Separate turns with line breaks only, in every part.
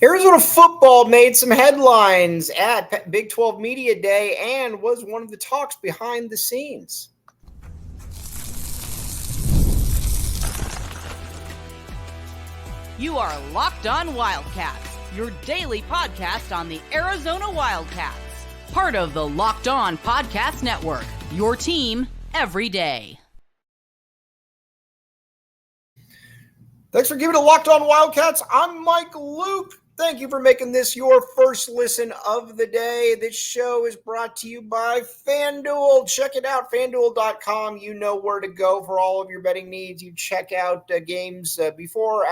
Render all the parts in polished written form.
Arizona football made some headlines at Big 12 Media Day and was one of the talks behind the scenes.
You are Locked On Wildcats, your daily podcast on the Arizona Wildcats. Part of the Locked On Podcast Network, your team every day.
Thanks for giving it Locked On Wildcats. I'm Mike Luke. Thank you for making this your first listen of the day. This show is brought to you by FanDuel. Check it out, FanDuel.com. You know where to go for all of your betting needs. You check out games before,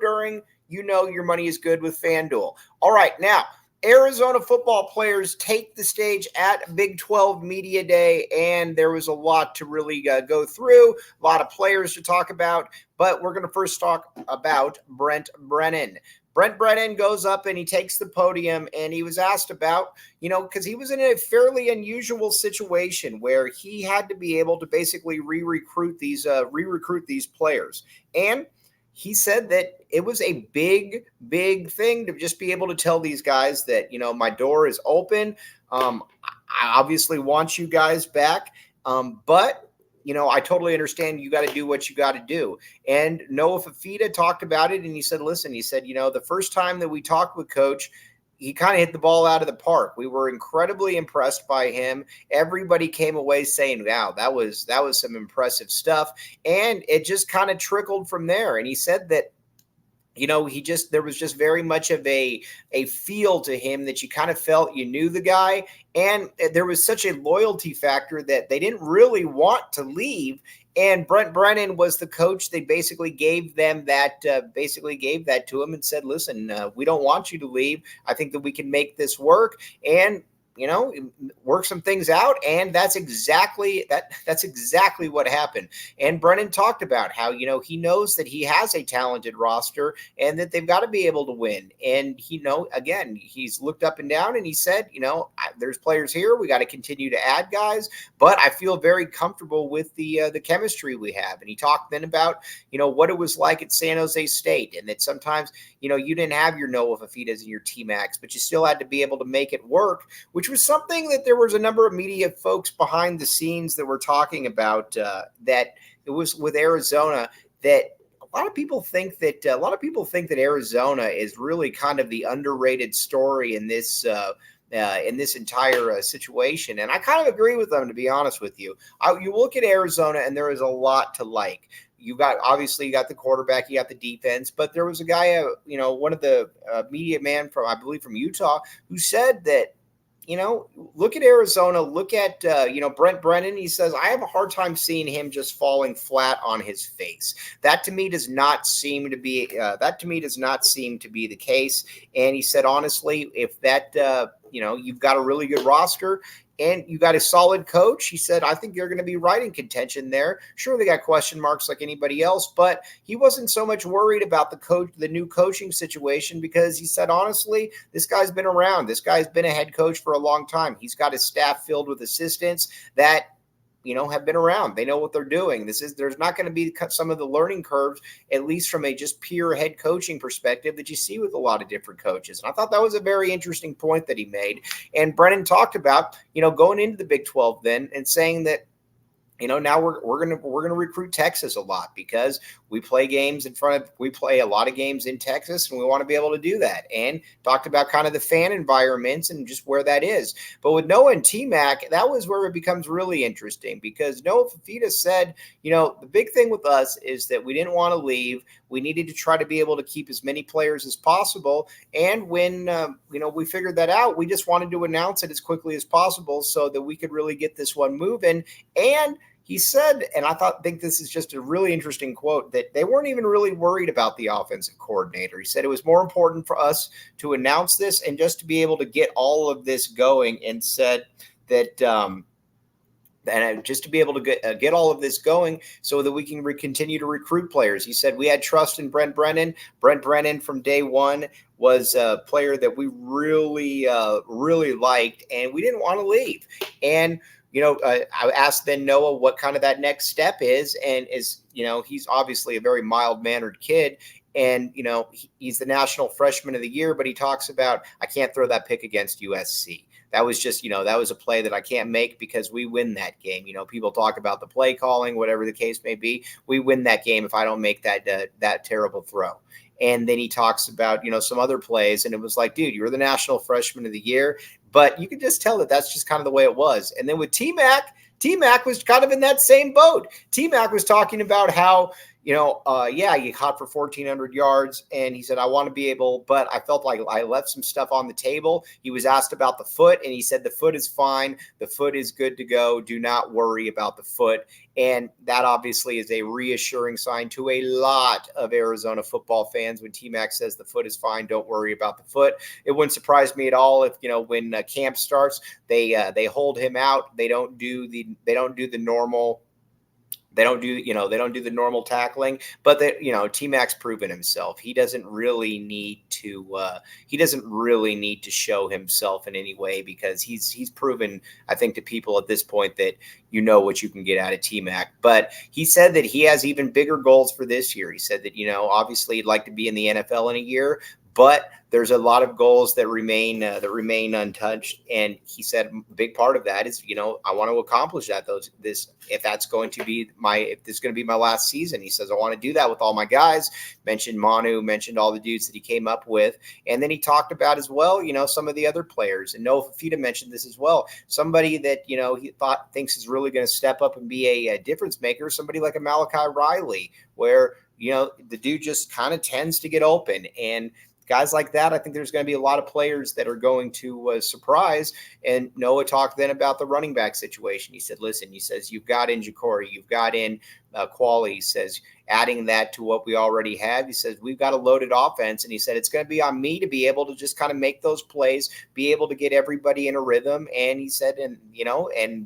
during. You know your money is good with FanDuel. All right, now, Arizona football players take the stage at Big 12 Media Day, and there was a lot to really go through, a lot of players to talk about, but we're going to first talk about Brent Brennan. Brent Brennan goes up and he takes the podium, and he was asked about, because he was in a fairly unusual situation where he had to be able to basically re-recruit these players. And he said that it was a big, big thing to just be able to tell these guys that, my door is open. I obviously want you guys back. But I totally understand you got to do what you got to do. And Noah Fifita talked about it, and he said, the first time that we talked with Coach, he kind of hit the ball out of the park. We were incredibly impressed by him. Everybody came away saying, wow, that was some impressive stuff. And it just kind of trickled from there. And he said that, there was just very much of a feel to him that you kind of felt you knew the guy. And there was such a loyalty factor that they didn't really want to leave. And Brent Brennan was the coach. They basically gave them that, to him and said, listen, we don't want you to leave. I think that we can make this work and, work some things out. And that's exactly what happened. And Brennan talked about how, he knows that he has a talented roster and that they've got to be able to win. And again, he's looked up and down and he said, there's players here. We got to continue to add guys, but I feel very comfortable with the chemistry we have. And he talked then about, what it was like at San Jose State, and that sometimes, you didn't have your Noah Fifitas and your T-Max, but you still had to be able to make it work, which was something that there was a number of media folks behind the scenes that were talking about, that it was with Arizona, that a lot of people think that Arizona is really kind of the underrated story in this entire situation. And I kind of agree with them, to be honest with you. You look at Arizona and there is a lot to like. You got the quarterback, you got the defense, but there was a guy, one of the media man from Utah, who said that, look at Arizona, look at, Brent Brennan. He says, I have a hard time seeing him just falling flat on his face. That to me does not seem to be the case. And he said, honestly, if that, you've got a really good roster and you got a solid coach, he said, I think you're going to be right in contention there. Sure, they got question marks like anybody else, but he wasn't so much worried about the new coaching situation, because he said, honestly, this guy's been around. This guy's been a head coach for a long time. He's got his staff filled with assistants that have been around. They know what they're doing. There's not going to be some of the learning curves, at least from a just pure head coaching perspective, that you see with a lot of different coaches. And I thought that was a very interesting point that he made. And Brennan talked about, going into the Big 12 then and saying that, now we're gonna recruit Texas a lot, because we play a lot of games in Texas, and we want to be able to do that. And talked about kind of the fan environments and just where that is. But with Noah and T-Mac, that was where it becomes really interesting, because Noah Fifita said, the big thing with us is that we didn't want to leave. We needed to try to be able to keep as many players as possible. And when, we figured that out, we just wanted to announce it as quickly as possible so that we could really get this one moving. And he said, and I think this is just a really interesting quote, that they weren't even really worried about the offensive coordinator. He said it was more important for us to announce this and just to be able to get all of this going, and said that just to be able to get all of this going so that we can continue to recruit players. He said we had trust in Brent Brennan. Brent Brennan from day one was a player that we really liked, and we didn't want to leave. And I asked then Noah what kind of that next step is, and he's obviously a very mild-mannered kid. And, he's the national freshman of the year, but he talks about, I can't throw that pick against USC. That was just, that was a play that I can't make because we win that game. People talk about the play calling, whatever the case may be. We win that game if I don't make that terrible throw. And then he talks about, some other plays. And it was like, dude, you were the national freshman of the year. But you could just tell that that's just kind of the way it was. And then with T-Mac was kind of in that same boat. T-Mac was talking about how, you caught for 1,400 yards. And he said, I want to be able, but I felt like I left some stuff on the table. He was asked about the foot, and he said, the foot is fine. The foot is good to go. Do not worry about the foot. And that obviously is a reassuring sign to a lot of Arizona football fans when T-Mac says the foot is fine. Don't worry about the foot. It wouldn't surprise me at all if, when camp starts, they hold him out. They don't do the normal. They don't do the normal tackling, but T-Mac's proven himself. He doesn't really need to show himself in any way because he's proven, I think, to people at this point that what you can get out of T-Mac. But he said that he has even bigger goals for this year. He said that, obviously he'd like to be in the NFL in a year, but there's a lot of goals that remain untouched. And he said a big part of that is, I want to accomplish that. If this is going to be my last season, he says, I want to do that with all my guys. Mentioned Manu, mentioned all the dudes that he came up with. And then he talked about as well, some of the other players. And Noah Fifita mentioned this as well. Somebody that, he thinks is really going to step up and be a difference maker. Somebody like a Malachi Riley, where, the dude just kind of tends to get open. And guys like that, I think there's going to be a lot of players that are going to surprise. And Noah talked then about the running back situation. He said, listen, he says, you've got in Ja'Cory, you've got in Quali. He says, adding that to what we already have, he says, we've got a loaded offense. And he said, it's going to be on me to be able to just kind of make those plays, be able to get everybody in a rhythm. And he said, and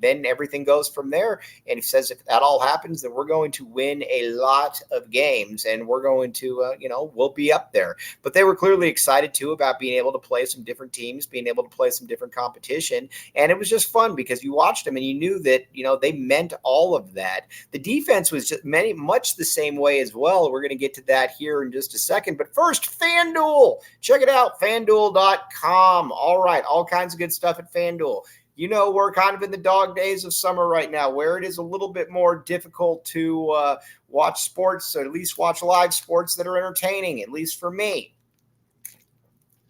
then everything goes from there. And he says, if that all happens, then we're going to win a lot of games and we're going to, we'll be up there. But they were clearly excited too about being able to play some different teams, being able to play some different competition. And it was just fun because you watched them and you knew that, they meant all of that. The defense was just much the same way as well. We're going to get to that here in just a second. But first, FanDuel. Check it out, FanDuel.com. All right, all kinds of good stuff at FanDuel. We're kind of in the dog days of summer right now where it is a little bit more difficult to watch sports, or at least watch live sports that are entertaining, at least for me.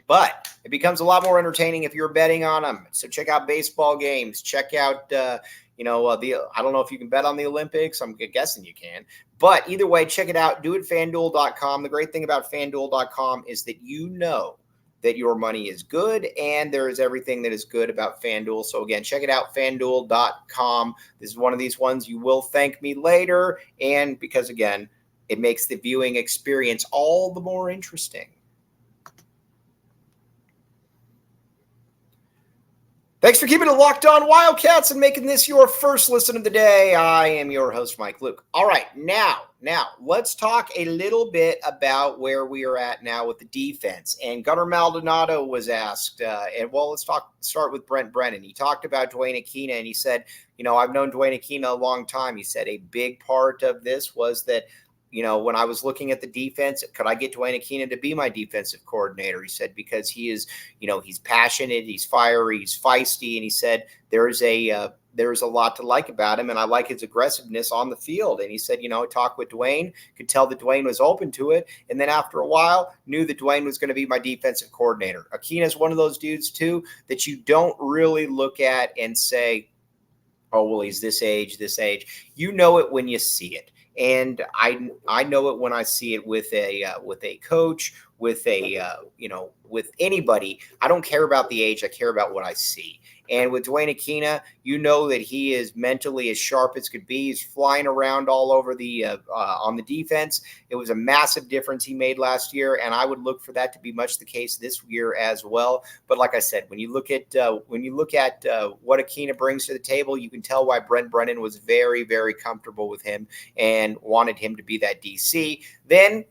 But it becomes a lot more entertaining if you're betting on them. So check out baseball games. Check out, I don't know if you can bet on the Olympics. I'm guessing you can. But either way, check it out. Do it FanDuel.com. The great thing about FanDuel.com is that that your money is good, and there is everything that is good about FanDuel. So again, check it out, FanDuel.com. This is one of these ones you will thank me later, and because, again, it makes the viewing experience all the more interesting. Thanks for keeping it locked on Wildcats and making this your first listen of the day. I am your host, Mike Luke. All right, now, let's talk a little bit about where we are at now with the defense. And Gunnar Maldonado was asked, let's start with Brent Brennan. He talked about Dwayne Aquina, and he said, I've known Dwayne Aquina a long time. He said a big part of this was that, when I was looking at the defense, could I get Dwayne Aquina to be my defensive coordinator? He said, because he is, he's passionate, he's fiery, he's feisty. And he said, there's a lot to like about him. And I like his aggressiveness on the field. And he said, I talked with Dwayne, could tell that Dwayne was open to it. And then after a while, knew that Dwayne was going to be my defensive coordinator. Aquina is one of those dudes too, that you don't really look at and say, oh, well, he's this age. You know it when you see it. And I know it when I see it with a coach, with anybody. I don't care about the age. I care about what I see. And with Dwayne Aquina, that he is mentally as sharp as could be. He's flying around all over on the defense. It was a massive difference he made last year, and I would look for that to be much the case this year as well. But like I said, when you look at what Aquina brings to the table, you can tell why Brent Brennan was very, very comfortable with him and wanted him to be that DC. Then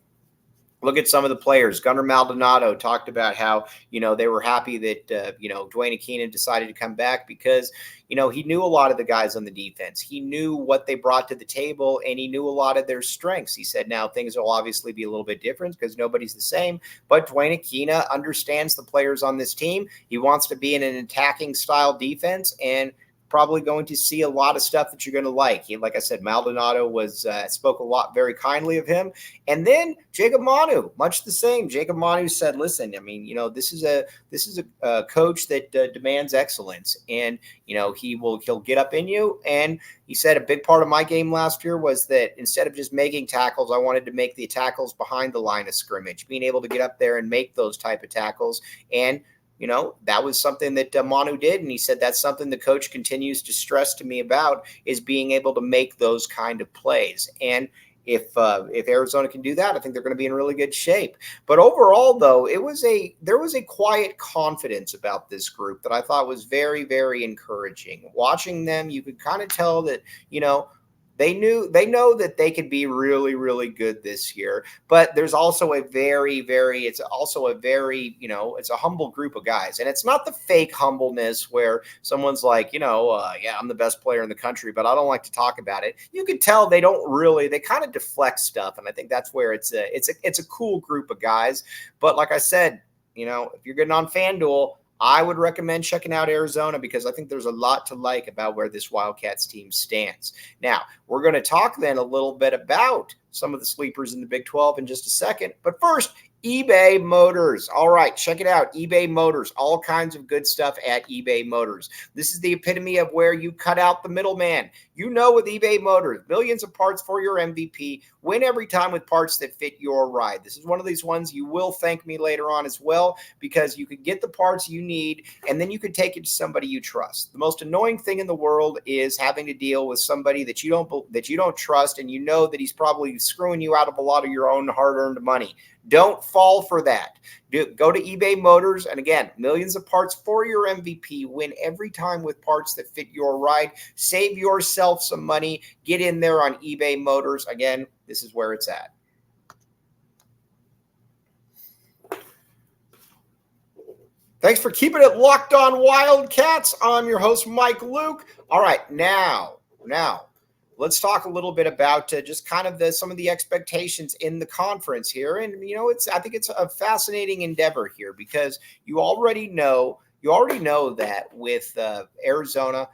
Look at some of the players. Gunnar Maldonado talked about how, they were happy that, Dwayne Keenan decided to come back because, he knew a lot of the guys on the defense. He knew what they brought to the table, and he knew a lot of their strengths. He said now things will obviously be a little bit different because nobody's the same, but Dwayne Keenan understands the players on this team. He wants to be in an attacking style defense, and probably going to see a lot of stuff that you're going to like. Like I said, Maldonado spoke a lot very kindly of him. And then Jacob Manu, much the same. Jacob Manu said, listen, I mean, this is a coach that demands excellence, and, he'll get up in you. And he said a big part of my game last year was that instead of just making tackles, I wanted to make the tackles behind the line of scrimmage, being able to get up there and make those type of tackles. And that was something that Manu did. And he said that's something the coach continues to stress to me about, is being able to make those kind of plays. And if Arizona can do that, I think they're going to be in really good shape. But overall, though, there was a quiet confidence about this group that I thought was very, very encouraging. Watching them, you could kind of tell that, they know that they could be really, really good this year, but there's also it's a humble group of guys. And it's not the fake humbleness where someone's like, yeah, I'm the best player in the country, but I don't like to talk about it. You could tell they kind of deflect stuff. And I think that's where it's a cool group of guys. But like I said, if you're getting on FanDuel, I would recommend checking out Arizona because I think there's a lot to like about where this Wildcats team stands. Now, we're going to talk then a little bit about some of the sleepers in the Big 12 in just a second. But first, eBay Motors. All right, check it out. eBay Motors, all kinds of good stuff at eBay Motors. This is the epitome of where you cut out the middleman. With eBay Motors, millions of parts for your MVP. Win every time with parts that fit your ride. This is one of these ones you will thank me later on as well, because you could get the parts you need and then you could take it to somebody you trust. The most annoying thing in the world is having to deal with somebody that you don't trust, and that he's probably screwing you out of a lot of your own hard-earned money. Don't fall for that. Go to eBay Motors, and again, millions of parts for your MVP. Win every time with parts that fit your ride. Save yourself some money. Get in there on eBay Motors. Again, this is where it's at. Thanks for keeping it locked on Wildcats. I'm your host, Mike Luke. All right, now, let's talk a little bit about just kind of some of the expectations in the conference here. And, I think it's a fascinating endeavor here because you already know that with Arizona,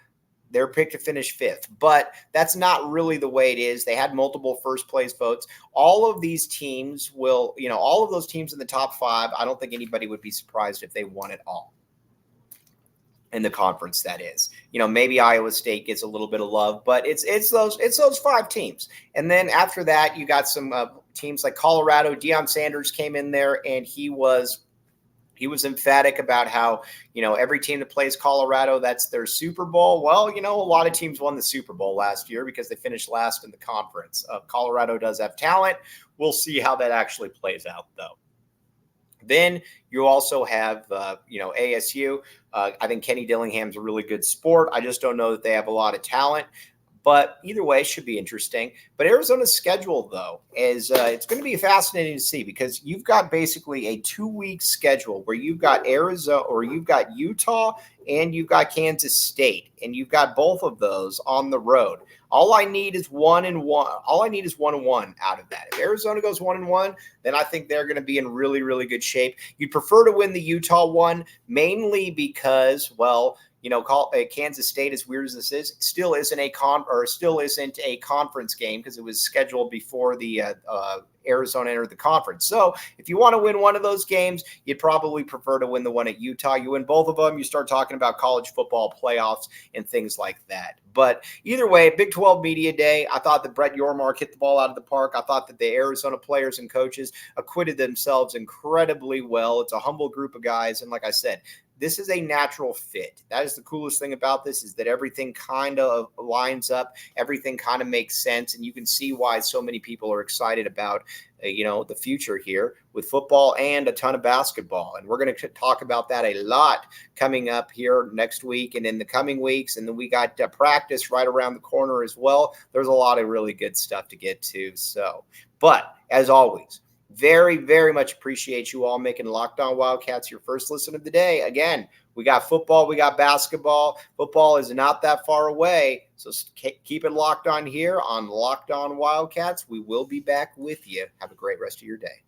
they're picked to finish fifth, but that's not really the way it is. They had multiple first place votes. All of these teams all of those teams in the top five, I don't think anybody would be surprised if they won it all. In the conference, that is, maybe Iowa State gets a little bit of love, but it's those five teams. And then after that, you got some teams like Colorado. Deion Sanders came in there, and he was emphatic about how, every team that plays Colorado, that's their Super Bowl. Well, a lot of teams won the Super Bowl last year because they finished last in the conference. Colorado does have talent. We'll see how that actually plays out, though. Then you also have, ASU. I think Kenny Dillingham's a really good sport. I just don't know that they have a lot of talent. But either way, should be interesting. But Arizona's schedule, though, is it's going to be fascinating to see because you've got basically a 2-week schedule where you've got Arizona, or you've got Utah, and you've got Kansas State, and you've got both of those on the road. All I need is 1-1. All I need is 1-1 out of that. If Arizona goes 1-1, then I think they're going to be in really, really good shape. You'd prefer to win the Utah one, mainly because, Kansas State, as weird as this is, still isn't a conference game because it was scheduled before the Arizona entered the conference. So if you want to win one of those games, you'd probably prefer to win the one at Utah. You win both of them, you start talking about college football playoffs and things like that. But either way, Big 12 Media Day, I thought that Brett Yormark hit the ball out of the park. I thought that the Arizona players and coaches acquitted themselves incredibly well. It's a humble group of guys. And like I said, this is a natural fit. That is the coolest thing about this, is that everything kind of lines up. Everything kind of makes sense. And you can see why so many people are excited about, the future here with football and a ton of basketball. And we're going to talk about that a lot coming up here next week and in the coming weeks. And then we got practice right around the corner as well. There's a lot of really good stuff to get to. But as always, Very, very much appreciate you all making Locked On Wildcats your first listen of the day. Again, we got football, we got basketball. Football is not that far away, so keep it locked on here on Locked On Wildcats. We will be back with you. Have a great rest of your day.